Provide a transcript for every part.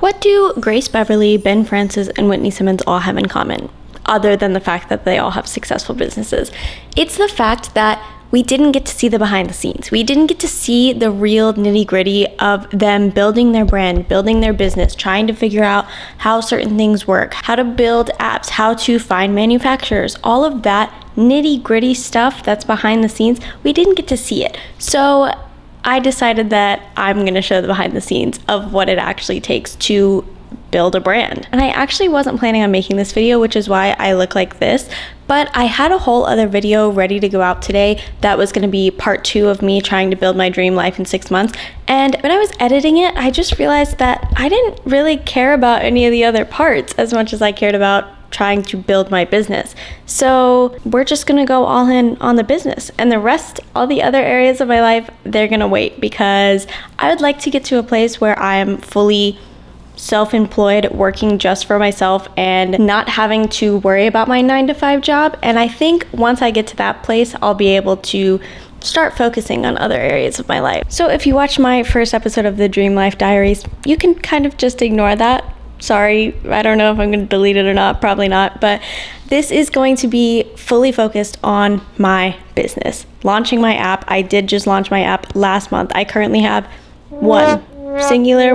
What do Grace Beverly, Ben Francis, and Whitney Simmons all have in common, other than the fact that they all have successful businesses? It's the fact that we didn't get to see the behind the scenes. We didn't get to see the real nitty-gritty of them building their brand, building their business, trying to figure out how certain things work, how to build apps, how to find manufacturers, all of that nitty-gritty stuff that's behind the scenes. We didn't get to see it. So I decided that I'm going to show the behind the scenes of what it actually takes to build a brand. And I actually wasn't planning on making this video, which is why I look like this, but I had a whole other video ready to go out today that was going to be part 2 of me trying to build my dream life in 6 months. And when I was editing it, I just realized that I didn't really care about any of the other parts as much as I cared about trying to build my business. So we're just gonna go all in on the business, and the rest, all the other areas of my life, they're gonna wait, because I would like to get to a place where I am fully self-employed, working just for myself and not having to worry about my 9-to-5 job. And I think once I get to that place, I'll be able to start focusing on other areas of my life. So if you watch my first episode of the Dream Life Diaries, you can kind of just ignore that. Sorry, I don't know if I'm going to delete it or not, probably not, but this is going to be fully focused on my business. Launching my app. I did just launch my app last month. I currently have one singular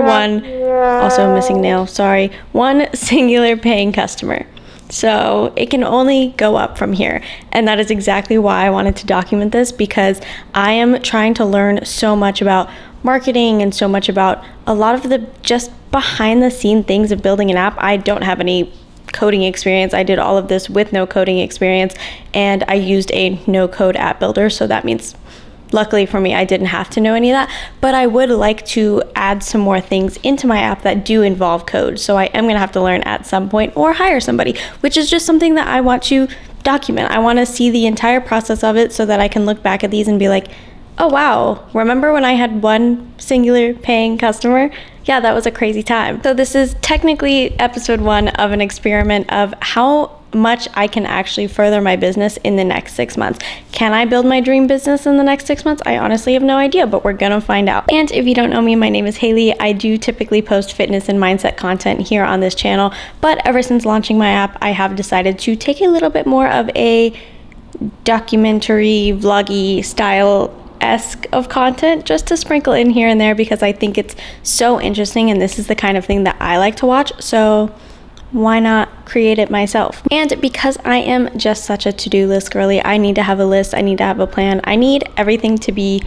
paying customer. So it can only go up from here. And that is exactly why I wanted to document this, because I am trying to learn so much about marketing and so much about a lot of the just behind the scene things of building an app. I don't have any coding experience. I did all of this with no coding experience, and I used a no code app builder. So that means, luckily for me, I didn't have to know any of that, but I would like to add some more things into my app that do involve code. So I am going to have to learn at some point, or hire somebody, which is just something that I want to document. I want to see the entire process of it so that I can look back at these and be like, oh wow, remember when I had one singular paying customer? Yeah, that was a crazy time. So this is technically episode 1 of an experiment of how much I can actually further my business in the next 6 months. Can I build my dream business in the next 6 months? I honestly have no idea, but we're gonna find out. And if you don't know me, my name is Haley. I do typically post fitness and mindset content here on this channel, but ever since launching my app, I have decided to take a little bit more of a documentary, vloggy style-esque of content just to sprinkle in here and there, because I think it's so interesting and this is the kind of thing that I like to watch. So why not create it myself? And because I am just such a to-do list girly, I need to have a list, I need to have a plan, I need everything to be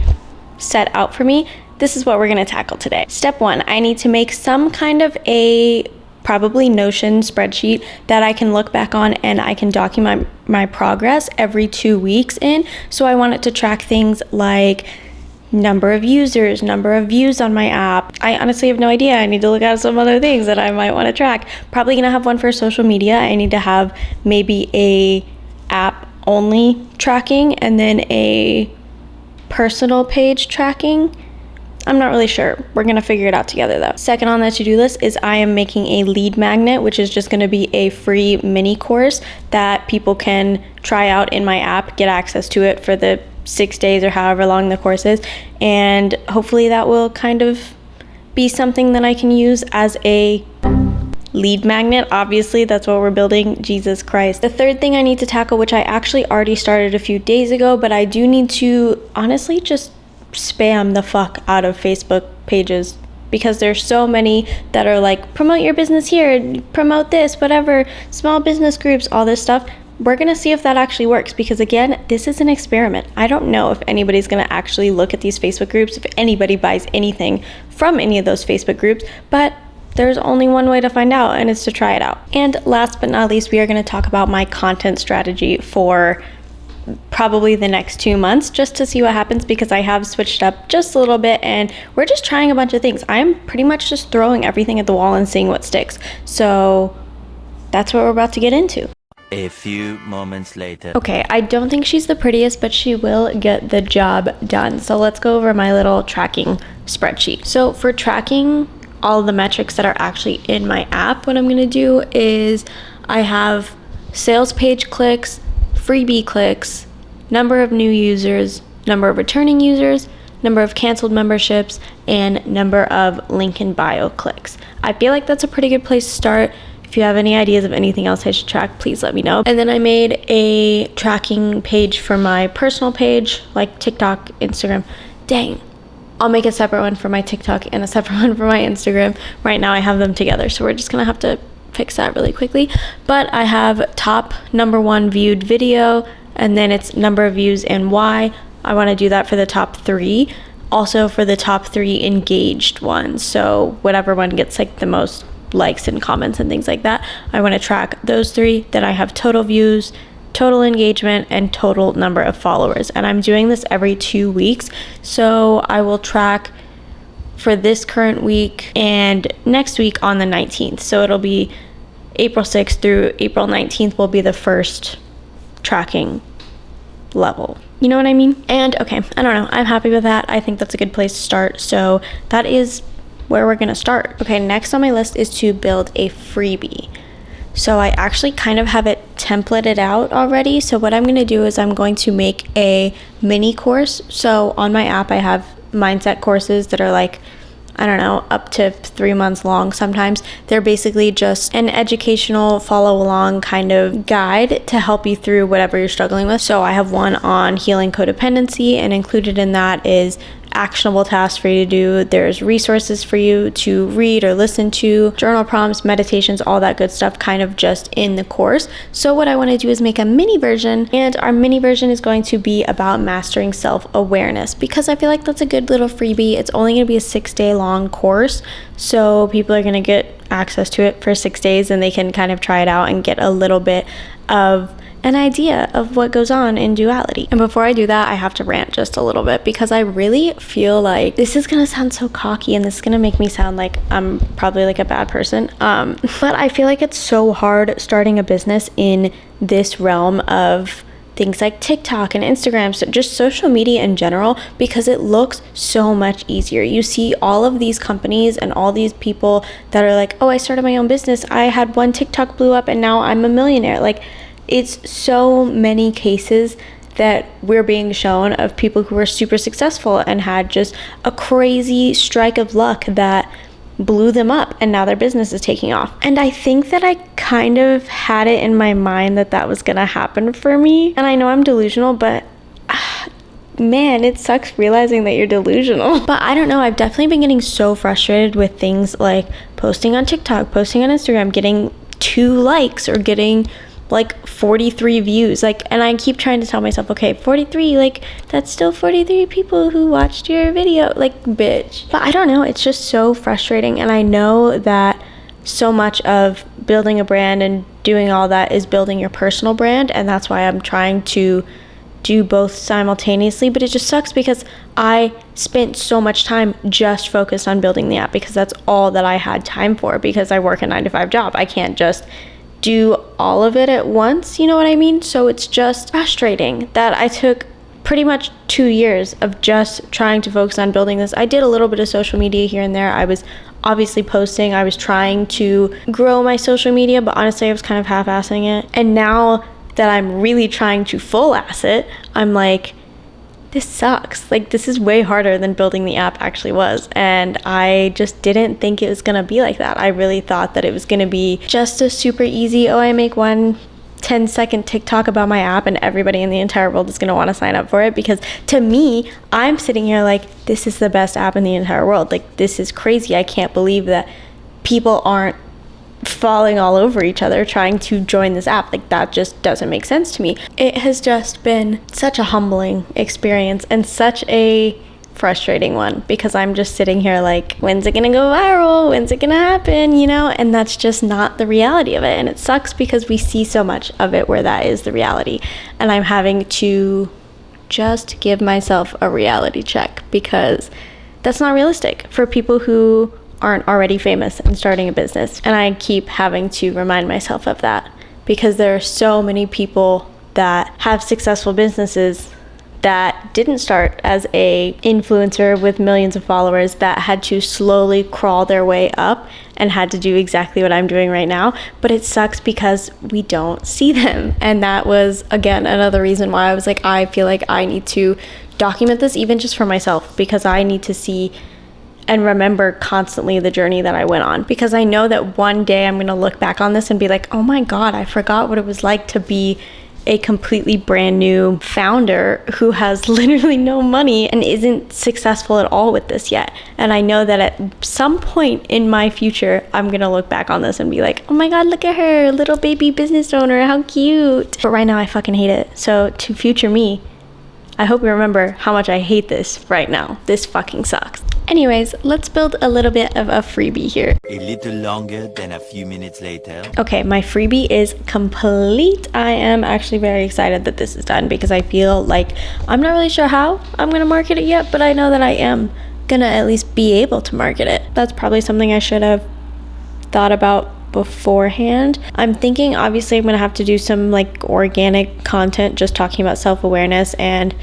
set out for me. This is what we're going to tackle today. Step 1, I need to make some kind of a probably Notion spreadsheet that I can look back on and I can document my progress every 2 weeks in. So I want it to track things like number of users, number of views on my app. I honestly have no idea. I need to look at some other things that I might want to track. Probably gonna have one for social media. I need to have maybe a app only tracking and then a personal page tracking. I'm not really sure. We're gonna figure it out together though. Second on the to-do list is I am making a lead magnet, which is just gonna be a free mini course that people can try out in my app, get access to it for the 6 days or however long the course is, and hopefully that will kind of be something that I can use as a lead magnet. Obviously, that's what we're building. Jesus Christ. The third thing I need to tackle, which I actually already started a few days ago, but I do need to honestly just spam the fuck out of Facebook pages, because there's so many that are like, promote your business here, promote this, whatever, small business groups, all this stuff. We're gonna see if that actually works, because again, this is an experiment. I don't know if anybody's gonna actually look at these Facebook groups, if anybody buys anything from any of those Facebook groups, but there's only one way to find out, and it's to try it out. And last but not least, we are gonna talk about my content strategy for probably the next 2 months, just to see what happens, because I have switched up just a little bit and we're just trying a bunch of things. I'm pretty much just throwing everything at the wall and seeing what sticks. So that's what we're about to get into. A few moments later. Okay, I don't think she's the prettiest, but she will get the job done. So let's go over my little tracking spreadsheet. So for tracking all the metrics that are actually in my app, what I'm gonna do is I have sales page clicks, freebie clicks, number of new users, number of returning users, number of canceled memberships, and number of link in bio clicks. I feel like that's a pretty good place to start. If you have any ideas of anything else I should track, please let me know. And then I made a tracking page for my personal page, like TikTok, Instagram. Dang. I'll make a separate one for my TikTok and a separate one for my Instagram. Right now I have them together, so we're just gonna have to fix that really quickly. But I have top number 1 viewed video, and then it's number of views and why. I wanna do that for the top 3. Also for the top 3 engaged ones. So whatever one gets like the most likes and comments and things like that, I wanna track those 3. Then I have total views, total engagement, and total number of followers. And I'm doing this every 2 weeks. So I will track for this current week and next week on the 19th. So it'll be April 6th through April 19th will be the first tracking level. You know what I mean? And okay, I don't know. I'm happy with that. I think that's a good place to start. So that is where we're gonna start. Okay, next on my list is to build a freebie. So I actually kind of have it templated out already. So what I'm going to do is I'm going to make a mini course. So on my app, I have mindset courses that are like, I don't know, up to 3 months long sometimes. They're basically just an educational follow along kind of guide to help you through whatever you're struggling with. So I have one on healing codependency, and included in that is actionable tasks for you to do. There's resources for you to read or listen to, journal prompts, meditations, all that good stuff kind of just in the course. So what I want to do is make a mini version, and our mini version is going to be about mastering self-awareness, because I feel like that's a good little freebie. It's only going to be a 6-day long course, so people are going to get access to it for 6 days and they can kind of try it out and get a little bit of an idea of what goes on in duality. And before I do that, I have to rant just a little bit, because I really feel like this is gonna sound so cocky and this is gonna make me sound like I'm probably like a bad person. But I feel like it's so hard starting a business in this realm of things like TikTok and Instagram, so just social media in general, because it looks so much easier. You see all of these companies and all these people that are like, oh, I started my own business. I had one TikTok blew up and now I'm a millionaire. Like, it's so many cases that we're being shown of people who were super successful and had just a crazy strike of luck that blew them up, and now their business is taking off. And I think that I kind of had it in my mind that that was gonna happen for me. And I know I'm delusional, but man, it sucks realizing that you're delusional. But I don't know, I've definitely been getting so frustrated with things like posting on TikTok, posting on Instagram, getting 2 likes or getting like 43 views, like, and I keep trying to tell myself, okay, 43, like, that's still 43 people who watched your video, like, bitch. But I don't know, it's just so frustrating. And I know that so much of building a brand and doing all that is building your personal brand, and that's why I'm trying to do both simultaneously. But it just sucks because I spent so much time just focused on building the app, because that's all that I had time for, because I work a 9-to-5 job. I can't just do all of it at once, you know what I mean? So it's just frustrating that I took pretty much 2 years of just trying to focus on building this. I did a little bit of social media here and there. I was obviously posting. I was trying to grow my social media, but honestly, I was kind of half-assing it. And now that I'm really trying to full-ass it, I'm like, this sucks. Like, this is way harder than building the app actually was. And I just didn't think it was gonna be like that. I really thought that it was gonna be just a super easy, oh, I make one 10-second TikTok about my app and everybody in the entire world is gonna wanna sign up for it. Because to me, I'm sitting here like, this is the best app in the entire world. Like, this is crazy. I can't believe that people aren't falling all over each other trying to join this app. Like, that just doesn't make sense to me. It has just been such a humbling experience and such a frustrating one, because I'm just sitting here like, when's it gonna go viral? When's it gonna happen? You know, and that's just not the reality of it. And it sucks because we see so much of it where that is the reality. And I'm having to just give myself a reality check, because that's not realistic for people who aren't already famous and starting a business. And I keep having to remind myself of that, because there are so many people that have successful businesses that didn't start as a influencer with millions of followers, that had to slowly crawl their way up and had to do exactly what I'm doing right now. But it sucks because we don't see them. And that was, again, another reason why I was like, I feel like I need to document this, even just for myself, because I need to see and remember constantly the journey that I went on, because I know that one day I'm going to look back on this and be like, oh my God, I forgot what it was like to be a completely brand new founder who has literally no money and isn't successful at all with this yet. And I know that at some point in my future, I'm going to look back on this and be like, oh my God, look at her, little baby business owner, how cute. But right now I fucking hate it. So to future me, I hope you remember how much I hate this right now. This fucking sucks. Anyways, let's build a little bit of a freebie here. A little longer than a few minutes later. Okay, my freebie is complete. I am actually very excited that this is done, because I feel like I'm not really sure how I'm gonna market it yet, but I know that I am gonna at least be able to market it. That's probably something I should have thought about beforehand. I'm thinking, obviously, I'm gonna have to do some like organic content just talking about self-awareness and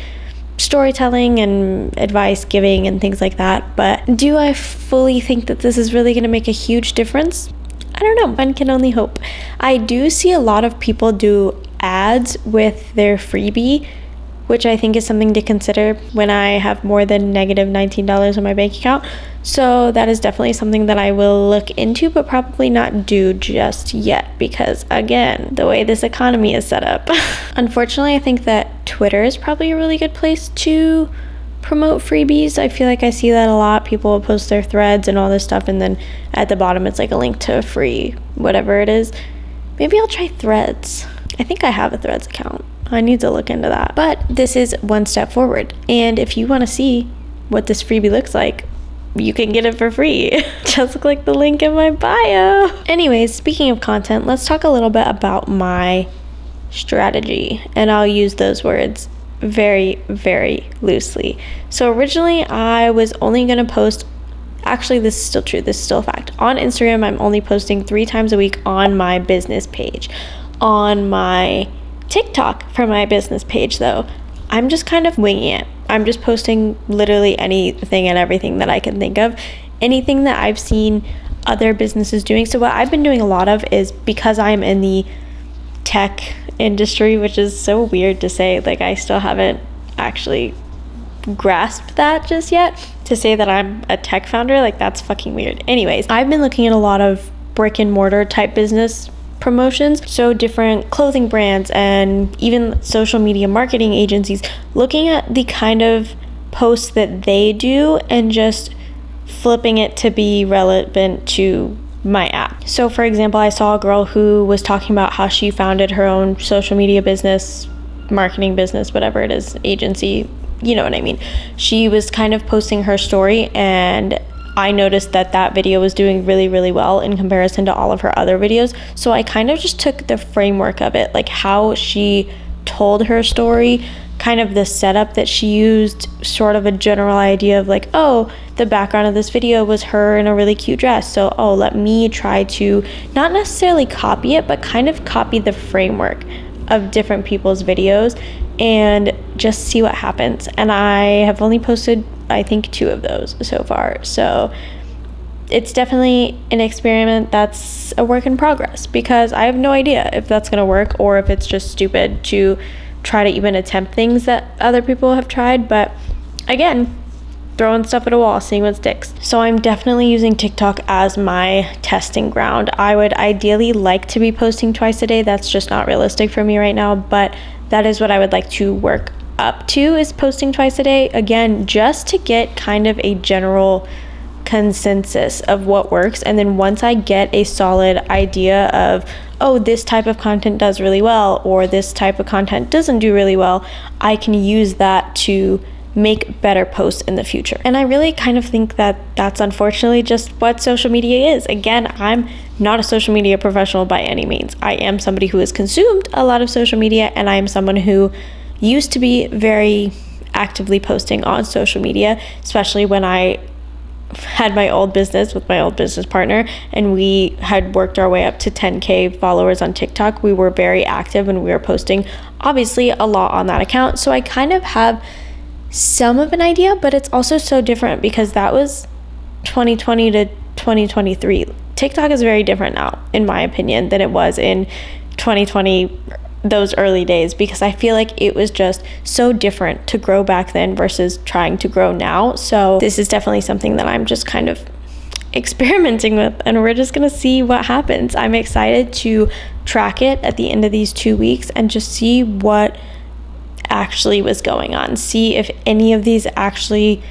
storytelling and advice giving and things like that. But do I fully think that this is really going to make a huge difference? I don't know. One can only hope. I do see a lot of people do ads with their freebie, which I think is something to consider when I have more than negative $19 in my bank account. So that is definitely something that I will look into, but probably not do just yet, because again, the way this economy is set up. Unfortunately, I think that Twitter is probably a really good place to promote freebies. I feel like I see that a lot. People will post their threads and all this stuff, and then at the bottom it's like a link to a free whatever it is. Maybe I'll try Threads. I think I have a Threads account. I need to look into that. But this is one step forward. And if you want to see what this freebie looks like, you can get it for free. Just click the link in my bio. Anyways, speaking of content, let's talk a little bit about my strategy. And I'll use those words very, very loosely. So originally I was only going to post, actually this is still true, this is still a fact. On Instagram, I'm only posting 3 times a week on my business page. On my TikTok for my business page though, I'm just kind of winging it. I'm just posting literally anything and everything that I can think of, anything that I've seen other businesses doing. So what I've been doing a lot of is, because I'm in the tech industry, which is so weird to say, like I still haven't actually grasped that just yet, to say that I'm a tech founder, like that's fucking weird. Anyways, I've been looking at a lot of brick and mortar type business promotions, so different clothing brands and even social media marketing agencies, looking at the kind of posts that they do and just flipping it to be relevant to my app. So for example, I saw a girl who was talking about how she founded her own social media business, marketing business, whatever it is, agency, you know what I mean. She was kind of posting her story, and I noticed that that video was doing really, really well in comparison to all of her other videos. So I kind of just took the framework of it, like how she told her story, kind of the setup that she used, sort of a general idea of like, oh, the background of this video was her in a really cute dress. So, oh, let me try to not necessarily copy it, but kind of copy the framework of different people's videos and just see what happens. And I have only posted, I think, 2 of those so far. So it's definitely an experiment that's a work in progress, because I have no idea if that's going to work or if it's just stupid to try to even attempt things that other people have tried. But again, throwing stuff at a wall, seeing what sticks. So I'm definitely using TikTok as my testing ground. I would ideally like to be posting twice a day. That's just not realistic for me right now, but that is what I would like to work up to, is posting twice a day. Again, just to get kind of a general consensus of what works. And then once I get a solid idea of, oh, this type of content does really well, or this type of content doesn't do really well, I can use that to make better posts in the future. And I really kind of think that that's unfortunately just what social media is. Again, I'm not a social media professional by any means. I am somebody who has consumed a lot of social media, and I am someone who used to be very actively posting on social media, especially when I had my old business with my old business partner, and we had worked our way up to 10K followers on TikTok. We were very active and we were posting obviously a lot on that account. So I kind of have some of an idea, but it's also so different because that was 2020 to 2023. TikTok is very different now, in my opinion, than it was in 2020, those early days, because I feel like it was just so different to grow back then versus trying to grow now. So this is definitely something that I'm just kind of experimenting with, and we're just gonna see what happens. I'm excited to track it at the end of these 2 weeks and just see what actually was going on, see if any of these actually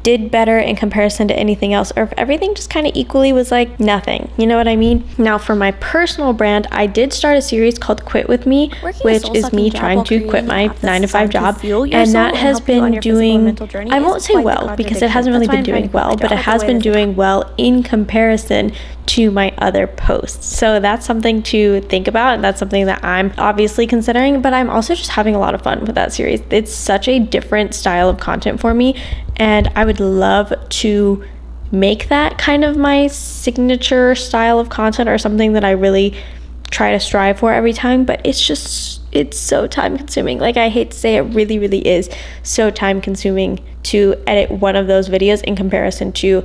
did better in comparison to anything else, or if everything just kind of equally was like nothing, you know what I mean? Now for my personal brand, I did start a series called Quit With Me, which is me trying to quit my 9-to-5 job, and that has been doing, I won't say well because it hasn't really been doing well, but it has been doing well in comparison to my other posts. So that's something to think about, and that's something that I'm obviously considering, but I'm also just having a lot of fun with that series. It's such a different style of content for me, and I would love to make that kind of my signature style of content, or something that I really try to strive for every time. But it's so time consuming. Like, I hate to say it, really, really is so time consuming to edit one of those videos in comparison to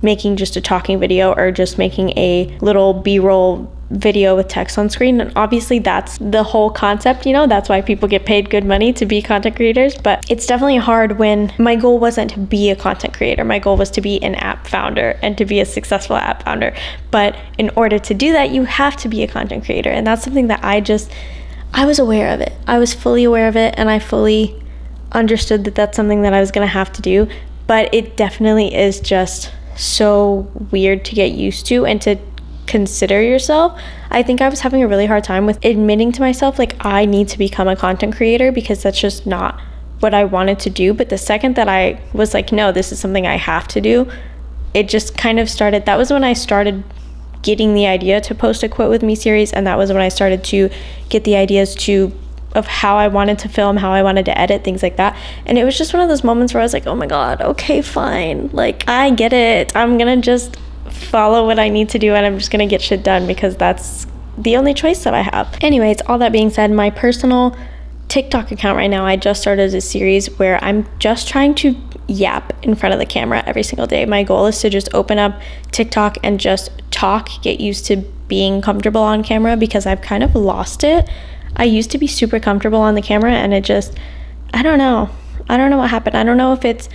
making just a talking video or just making a little B-roll video with text on screen. And obviously that's the whole concept, you know, that's why people get paid good money to be content creators. But it's definitely hard when my goal wasn't to be a content creator. My goal was to be an app founder and to be a successful app founder. But in order to do that, you have to be a content creator. And that's something that I was aware of it. I was fully aware of it, and I fully understood that that's something that I was going to have to do. But it definitely is just so weird to get used to and to consider yourself. I think I was having a really hard time with admitting to myself, like, I need to become a content creator, because that's just not what I wanted to do. But the second that I was like, no, this is something I have to do, it just kind of started. That was when I started getting the idea to post a Quit With Me series, and that was when I started to get the ideas of how I wanted to film, how I wanted to edit, things like that. And it was just one of those moments where I was like, oh my God, okay, fine. Like, I get it. I'm gonna just follow what I need to do, and I'm just gonna get shit done because that's the only choice that I have. Anyways, all that being said, my personal TikTok account right now, I just started a series where I'm just trying to yap in front of the camera every single day. My goal is to just open up TikTok and just talk, get used to being comfortable on camera, because I've kind of lost it. I used to be super comfortable on the camera, and it just, I don't know what happened. I don't know if it's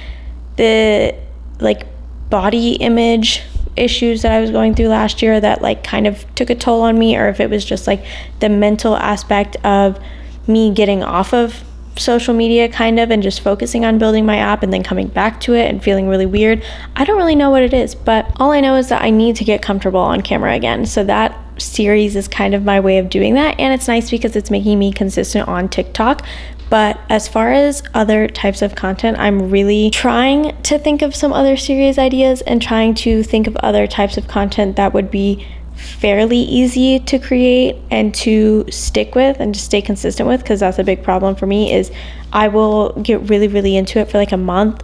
the like body image issues that I was going through last year that like kind of took a toll on me, or if it was just like the mental aspect of me getting off of social media kind of and just focusing on building my app and then coming back to it and feeling really weird. I don't really know what it is, but all I know is that I need to get comfortable on camera again. So that series is kind of my way of doing that, and it's nice because it's making me consistent on TikTok. But as far as other types of content, I'm really trying to think of some other series ideas and trying to think of other types of content that would be fairly easy to create and to stick with and to stay consistent with, because that's a big problem for me. Is I will get really, really into it for like a month,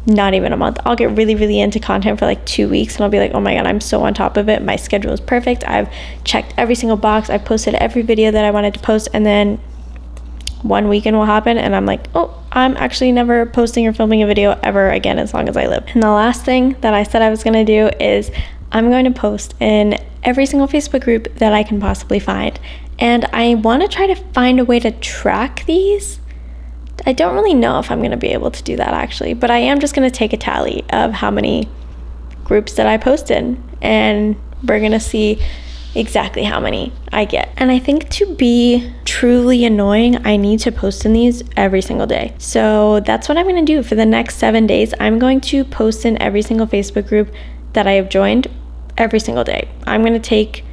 not even a month. I'll get really, really into content for like 2 weeks, and I'll be like, oh my God, I'm so on top of it. My schedule is perfect. I've checked every single box. I've posted every video that I wanted to post, and then one weekend will happen and I'm like, oh, I'm actually never posting or filming a video ever again as long as I live. And the last thing that I said I was going to do is I'm going to post in every single Facebook group that I can possibly find. And I want to try to find a way to track these. I don't really know if I'm going to be able to do that actually, but I am just going to take a tally of how many groups that I post in, and we're going to see exactly how many I get. And I think to be truly annoying, I need to post in these every single day. So that's what I'm going to do for the next 7 days. I'm going to post in every single Facebook group that I have joined every single day. I'm going to take,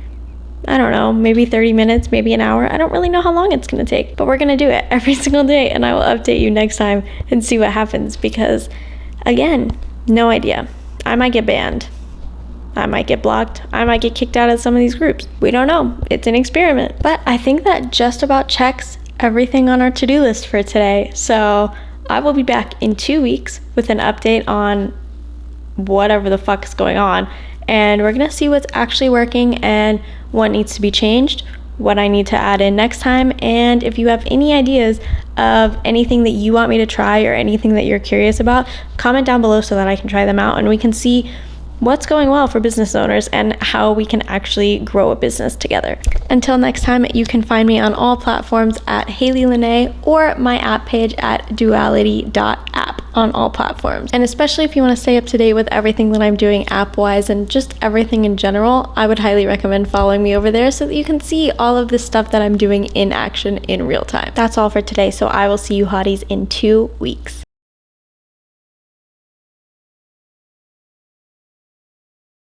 I don't know, maybe 30 minutes, maybe an hour. I don't really know how long it's going to take, but we're going to do it every single day, and I will update you next time and see what happens, because again, no idea. I might get banned. I might get blocked. I might get kicked out of some of these groups. We don't know. It's an experiment. But I think that just about checks everything on our to-do list for today. So I will be back in 2 weeks with an update on whatever the fuck is going on. And we're gonna see what's actually working and what needs to be changed, what I need to add in next time. And if you have any ideas of anything that you want me to try or anything that you're curious about, comment down below so that I can try them out and we can see what's going well for business owners and how we can actually grow a business together. Until next time, you can find me on all platforms at Haley Lene or my app page at duality.app on all platforms. And especially if you want to stay up to date with everything that I'm doing app-wise and just everything in general, I would highly recommend following me over there so that you can see all of the stuff that I'm doing in action in real time. That's all for today, so I will see you hotties in 2 weeks.